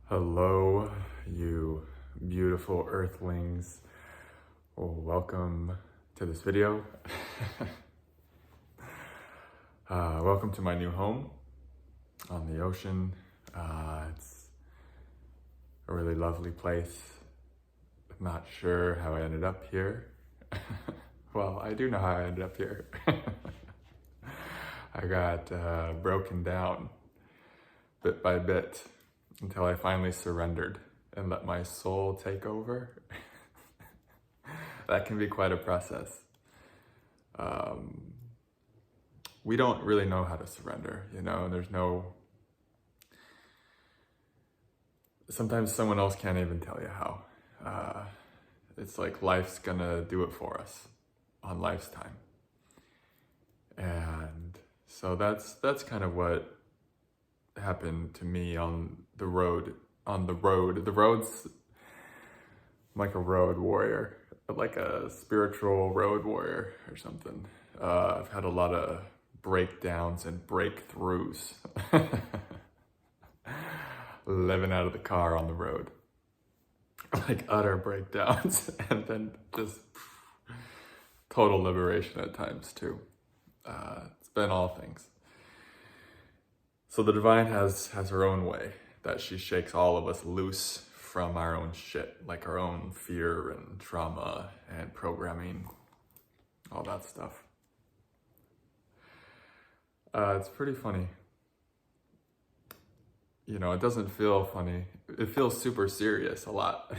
Hello, you beautiful earthlings. Welcome to this video. Welcome to my new home on the ocean. It's a really lovely place. I'm not sure how I ended up here. Well, I do know how I ended up here. I got broken down bit by bit until I finally surrendered and let my soul take over. That can be quite a process. We don't really know how to surrender, sometimes someone else can't even tell you how. It's like life's gonna do it for us on life's time. And so that's kind of what happened to me on the road. The road's like a road warrior, like a spiritual road warrior or something. I've had a lot of breakdowns and breakthroughs living out of the car on the road, like utter breakdowns and then just total liberation at times too. It's been all things. So the divine has her own way that she shakes all of us loose from our own shit, like our own fear and trauma and programming, all that stuff. It's pretty funny. It doesn't feel funny. It feels super serious a lot.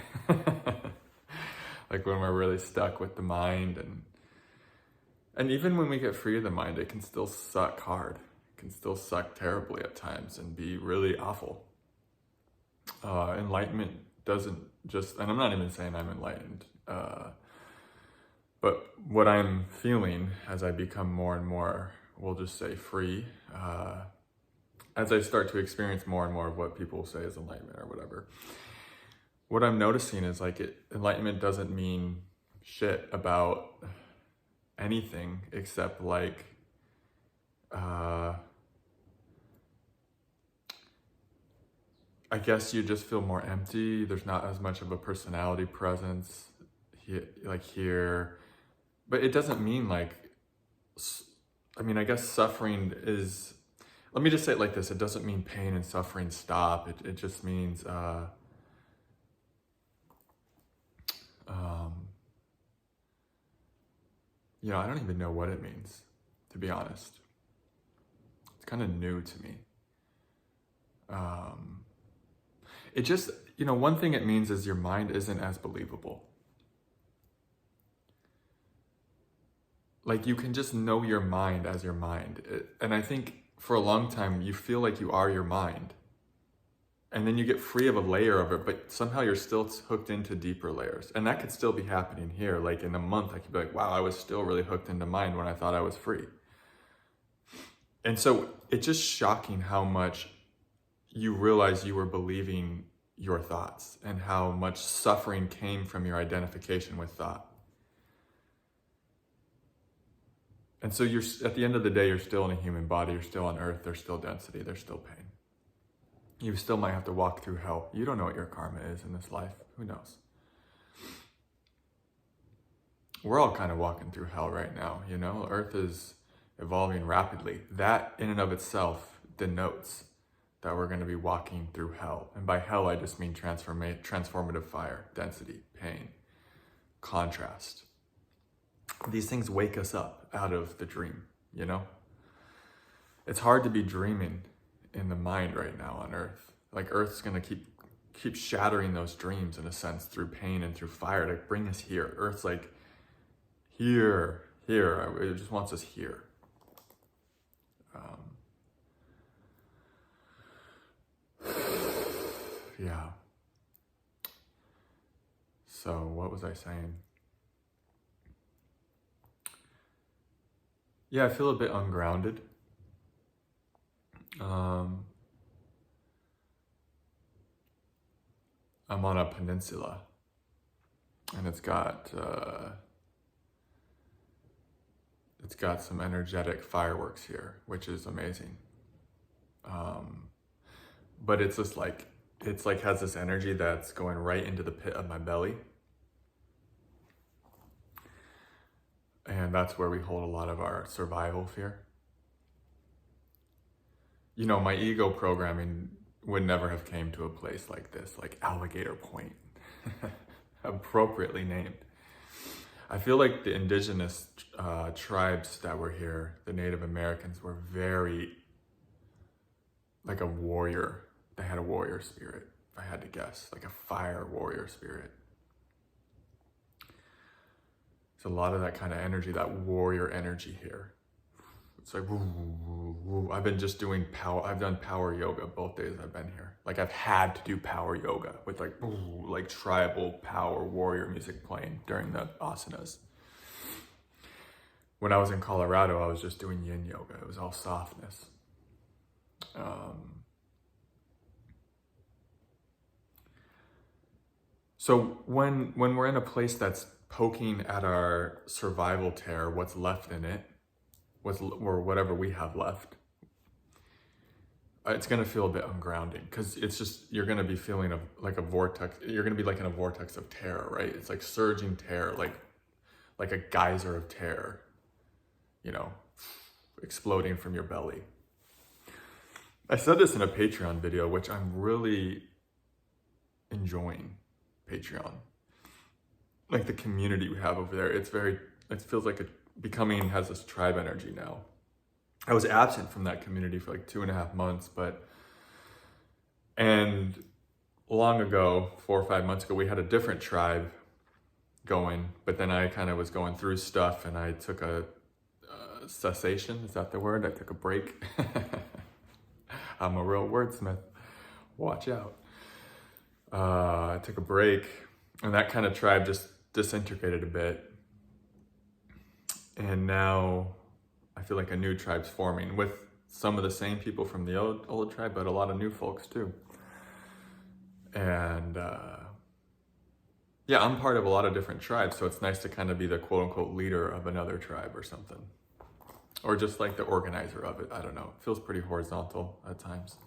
Like when we're really stuck with the mind, and even when we get free of the mind, it can still suck hard. Can still suck terribly at times and be really awful. Enlightenment doesn't just, and I'm not even saying I'm enlightened, but what I'm feeling as I become more and more, we'll just say free, as I start to experience more and more of what people say is enlightenment or whatever, what I'm noticing is enlightenment doesn't mean shit about anything except I guess you just feel more empty. There's not as much of a personality presence here. But it doesn't mean I guess suffering is, let me just say it like this. It doesn't mean pain and suffering stop. It just means, I don't even know what it means, to be honest. It's kind of new to me. It just, one thing it means is your mind isn't as believable. Like you can just know your mind as your mind. And I think for a long time, you feel like you are your mind. And then you get free of a layer of it, but somehow you're still hooked into deeper layers. And that could still be happening here. Like in a month, I could be like, wow, I was still really hooked into mind when I thought I was free. And so it's just shocking how much you realize you were believing your thoughts and how much suffering came from your identification with thought. And so you're, at the end of the day, you're still in a human body, you're still on earth, there's still density, there's still pain. You still might have to walk through hell. You don't know what your karma is in this life. Who knows? We're all kind of walking through hell right now, Earth is evolving rapidly. That in and of itself denotes that we're going to be walking through hell. And by hell, I just mean transformative fire, density, pain, contrast. These things wake us up out of the dream, It's hard to be dreaming in the mind right now on Earth. Like Earth's going to keep shattering those dreams in a sense through pain and through fire to bring us here. Earth's like, here. It just wants us here. Yeah. So what was I saying? Yeah, I feel a bit ungrounded. I'm on a peninsula, and it's got some energetic fireworks here, which is amazing. But it's just like it's like has this energy that's going right into the pit of my belly. And that's where we hold a lot of our survival fear. You know, my ego programming would never have came to a place like this, like Alligator Point, appropriately named. I feel like the indigenous tribes that were here, the Native Americans, were very like a warrior. They had a warrior spirit, if I had to guess, like a fire warrior spirit. It's a lot of that kind of energy, that warrior energy here. It's like, woo, woo, woo. I've been just doing power. I've done power yoga both days I've been here. Like I've had to do power yoga with like, woo, like tribal power warrior music playing during the asanas. When I was in Colorado, I was just doing yin yoga. It was all softness. So when we're in a place that's poking at our survival terror, what's left in it, or whatever we have left, it's going to feel a bit ungrounding, because it's just, you're going to be feeling like a vortex. You're going to be like in a vortex of terror, right? It's like surging terror, like a geyser of terror, you know, exploding from your belly. I said this in a Patreon video, which I'm really enjoying. Patreon, like the community we have over there, it feels like it has this tribe energy now. I was absent from that community for like 2.5 months, and long ago, 4 or 5 months ago, we had a different tribe going, but then I kind of was going through stuff, and I took a cessation, is that the word? I took a break. I'm a real wordsmith, watch out. I took a break, and that kind of tribe just disintegrated a bit. And now I feel like a new tribe's forming with some of the same people from the old tribe, but a lot of new folks too. And yeah, I'm part of a lot of different tribes, so it's nice to kind of be the quote unquote leader of another tribe or something. Or just like the organizer of it. I don't know. It feels pretty horizontal at times.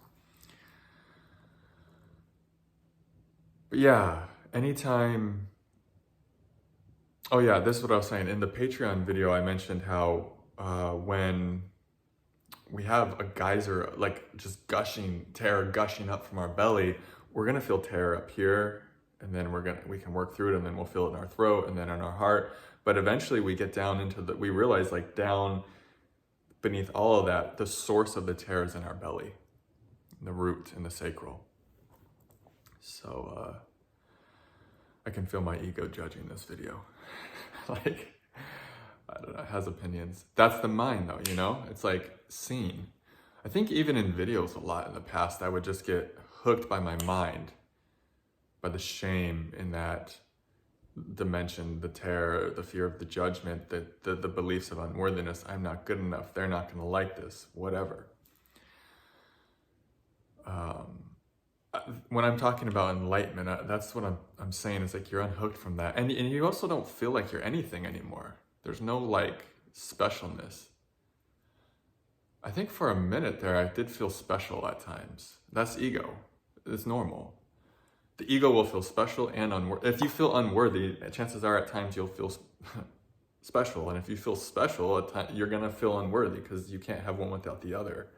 But yeah, anytime. Oh yeah, this is what I was saying. In the Patreon video, I mentioned how when we have a geyser, like just terror gushing up from our belly, we're gonna feel terror up here, and then we can work through it, and then we'll feel it in our throat and then in our heart. But eventually we get down into we realize like down beneath all of that, the source of the terror is in our belly, the root and the sacral. So I can feel my ego judging this video. Like, I don't know, it has opinions. That's the mind though, you know? It's like seen. I think even in videos a lot in the past, I would just get hooked by my mind, by the shame in that dimension, the terror, the fear of the judgment, the beliefs of unworthiness. I'm not good enough. They're not gonna like this, whatever. When I'm talking about enlightenment, that's what I'm saying. Is like you're unhooked from that, and you also don't feel like you're anything anymore. There's no like specialness. I think for a minute there, I did feel special at times. That's ego. It's normal. The ego will feel special and unworthy. If you feel unworthy, chances are at times you'll feel special, and if you feel special, at times you're gonna feel unworthy because you can't have one without the other.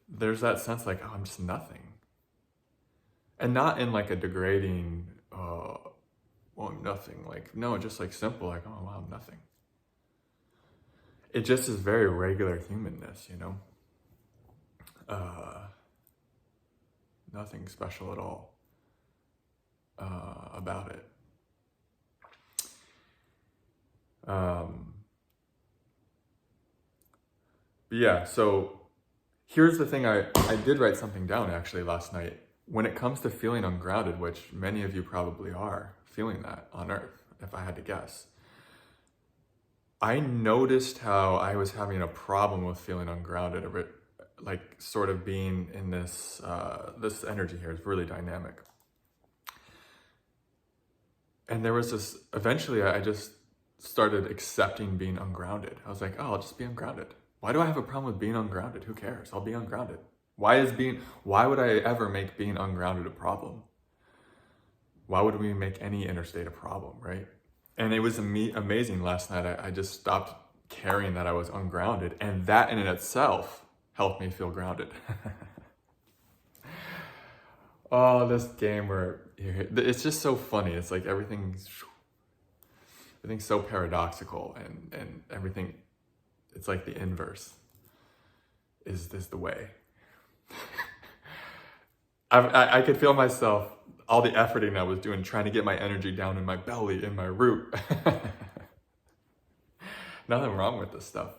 There's that sense like, oh, I'm just nothing. And not in like a degrading, well, I'm nothing. Like, no, just like simple, like, oh, well, I'm nothing. It just is very regular humanness, you know? Nothing special at all about it. But yeah, so here's the thing. I did write something down actually last night. When it comes to feeling ungrounded, which many of you probably are feeling that on Earth, if I had to guess, I noticed how I was having a problem with feeling ungrounded, a bit, like sort of being in this this energy here is really dynamic. And there was this, eventually I just started accepting being ungrounded. I was like, oh, I'll just be ungrounded. Why do I have a problem with being ungrounded? Who cares? I'll be ungrounded. Why would I ever make being ungrounded a problem? Why would we make any inner state a problem, right? And it was amazing last night. I just stopped caring that I was ungrounded, and that in itself helped me feel grounded. Oh, this game where it's just so funny. It's like everything's so paradoxical, and everything, it's like the inverse is the way. I could feel myself, all the efforting I was doing, trying to get my energy down in my belly, in my root. Nothing wrong with this stuff.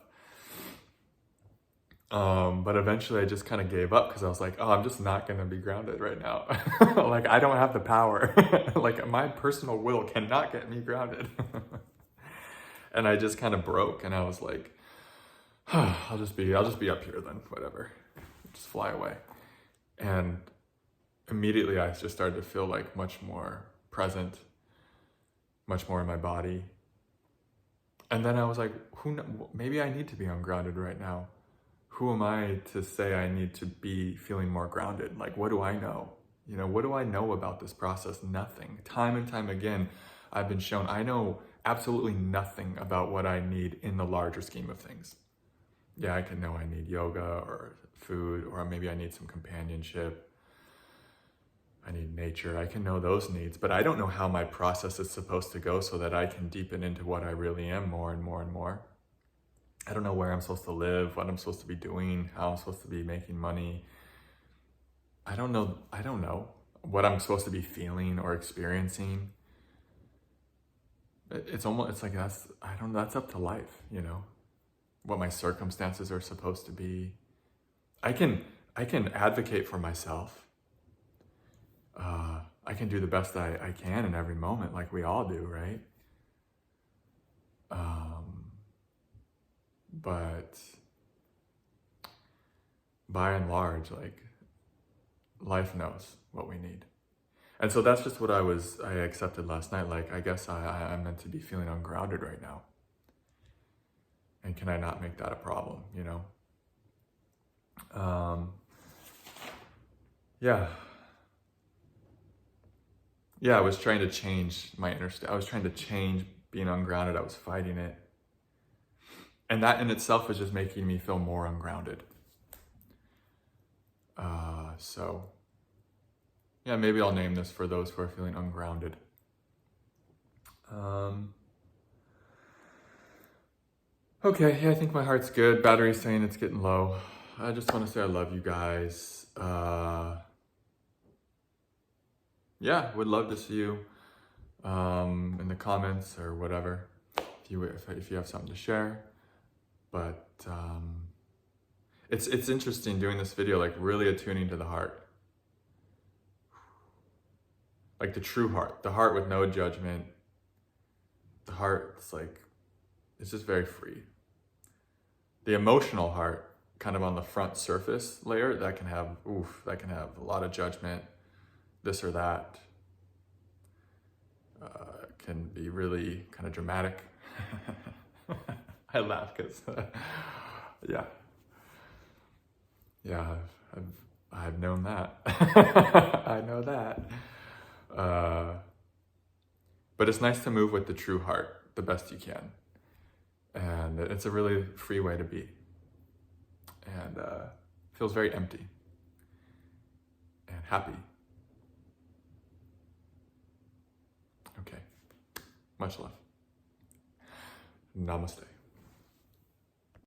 But eventually I just kind of gave up because I was like, oh, I'm just not going to be grounded right now. Like, I don't have the power. Like, my personal will cannot get me grounded. And I just kind of broke, and I was like, oh, I'll just be up here then, whatever. Just fly away. And immediately I just started to feel like much more present, much more in my body. And then I was like, maybe I need to be ungrounded right now. Who am I to say I need to be feeling more grounded? Like, what do I know? You know, what do I know about this process? Nothing. Time and time again, I've been shown I know absolutely nothing about what I need in the larger scheme of things. Yeah, I can know I need yoga or food, or maybe I need some companionship. I need nature. I can know those needs, but I don't know how my process is supposed to go so that I can deepen into what I really am more and more and more. I don't know where I'm supposed to live, what I'm supposed to be doing, how I'm supposed to be making money. I don't know what I'm supposed to be feeling or experiencing. It's like that's up to life, you know, what my circumstances are supposed to be. I can advocate for myself. I can do the best I can in every moment, like we all do, right? But by and large, like, life knows what we need. And so that's just what I accepted last night. Like, I guess I'm meant to be feeling ungrounded right now. And can I not make that a problem, you know? Yeah, I was trying to change my inner state. I was trying to change being ungrounded. I was fighting it. And that in itself was just making me feel more ungrounded. So, yeah, maybe I'll name this for those who are feeling ungrounded. Okay, yeah, I think my heart's good. Battery's saying it's getting low. I just want to say I love you guys. Yeah, would love to see you in the comments or whatever, if you have something to share. But it's interesting doing this video, like really attuning to the heart. Like the true heart, the heart with no judgment. The heart, it's just very free. The emotional heart, kind of on the front surface layer, that can have a lot of judgment, this or that. Can be really kind of dramatic. I laugh because, I've known that. I know that. But it's nice to move with the true heart the best you can. And it's a really free way to be. And feels very empty and happy. Okay. Much love. Namaste.